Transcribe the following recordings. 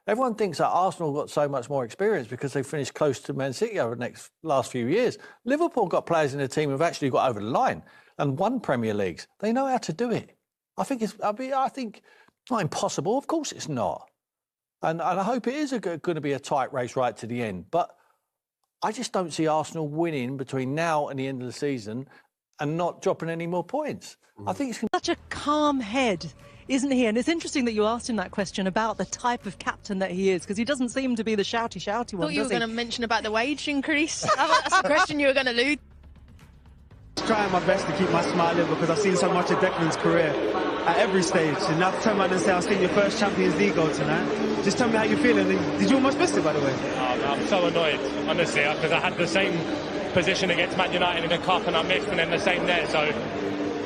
Everyone thinks that Arsenal got so much more experience because they finished close to Man City over the last few years. Liverpool got players in the team who've actually got over the line and won Premier Leagues. They know how to do it. I think it's not impossible. Of course it's not. And I hope it is going to be a tight race right to the end. But I just don't see Arsenal winning between now and the end of the season and not dropping any more points. I think it's such a calm head, isn't he? And it's interesting that you asked him that question about the type of captain that he is, because he doesn't seem to be the shouty one. I thought you were going to mention about the wage increase. That's the question you were going to lose. Trying my best to keep my smile in because I've seen so much of Declan's career at every stage. And now to turn around and say, I'll sing your first Champions League goal tonight. Just tell me how you're feeling. Did you almost miss it, by the way? I'm so annoyed, honestly, because I had the same position against Man United in the Cup and I missed, and then the same there. So,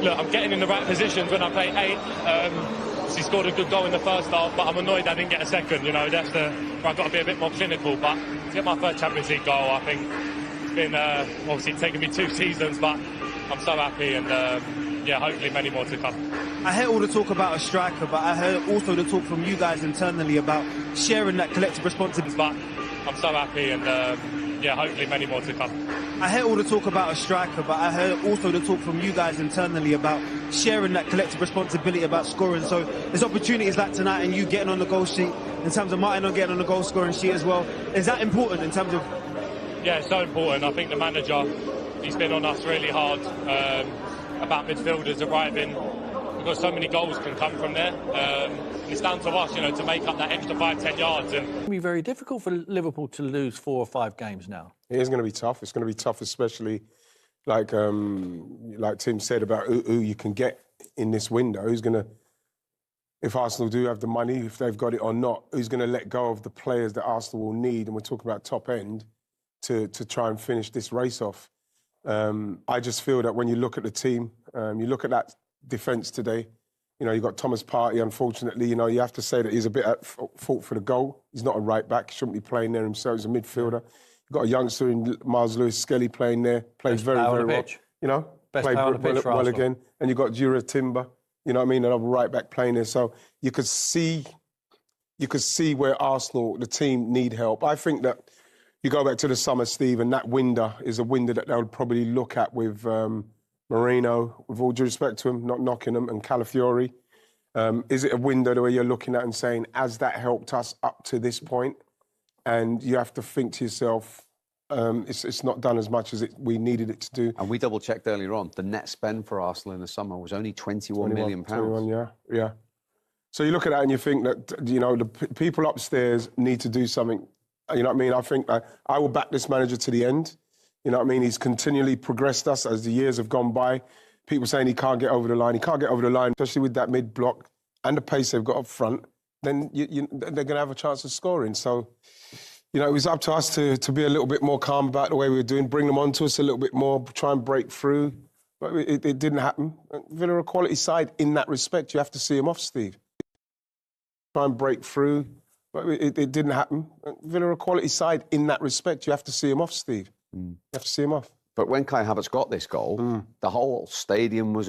look, I'm getting in the right positions when I play 8. He scored a good goal in the first half, but I'm annoyed I didn't get a second. You know, that's where I've got to be a bit more clinical. But to get my first Champions League goal, I think it's been obviously taken me 2 seasons, but I'm so happy, and yeah, hopefully many more to come. I hear all the talk about a striker, but I heard also the talk from you guys internally about sharing that collective responsibility. But I'm so happy, and yeah, hopefully many more to come. I hear all the talk about a striker, but I heard also the talk from you guys internally about sharing that collective responsibility about scoring. So there's opportunities like tonight and you getting on the goal sheet, in terms of Martin not getting on the goal scoring sheet as well. Is that important in terms of... Yeah, it's so important. I think the manager, he's been on us really hard about midfielders arriving, because so many goals can come from there. It's down to us, you know, to make up that extra 5-10 yards. And going to be very difficult for Liverpool to lose 4 or 5 games now. It is going to be tough. It's going to be tough, especially like Tim said about who you can get in this window. Who's going to, if Arsenal do have the money, if they've got it or not, who's going to let go of the players that Arsenal will need? And we're talking about top end to try and finish this race off. I just feel that when you look at the team, you look at that defence today, you know, you've got Thomas Partey, unfortunately, you know, you have to say that he's a bit at fault for the goal. He's not a right-back, he shouldn't be playing there himself, he's a midfielder. You've got a youngster in Miles Lewis-Skelly playing there, plays very, very well. You know, Best player on the pitch for well Arsenal. again. And you've got Jura Timber, you know what I mean, another right-back playing there. So you could see where Arsenal, the team, need help. I think that you go back to the summer, Steve, and that window is a window that they'll probably look at with Moreno, with all due respect to him, not knocking him, and Calafiori. Is it a window where you're looking at and saying, has that helped us up to this point? And you have to think to yourself, it's not done as much as we needed it to do. And we double-checked earlier on, the net spend for Arsenal in the summer was only £21 million. 21, yeah. So you look at that and you think that, you know, the people upstairs need to do something. You know what I mean? I think I will back this manager to the end. You know what I mean? He's continually progressed us as the years have gone by. People saying he can't get over the line. He can't get over the line, especially with that mid-block and the pace they've got up front. Then they're going to have a chance of scoring. So, you know, it was up to us to be a little bit more calm about the way we were doing, bring them onto us a little bit more, try and break through. But it didn't happen. Villa are a quality side in that respect. You have to see them off, Steve. Try and break through. But it didn't happen. Villa are a quality side in that respect. You have to see him off, Steve. You have to see him off. But when Kai Havertz got this goal, the whole stadium was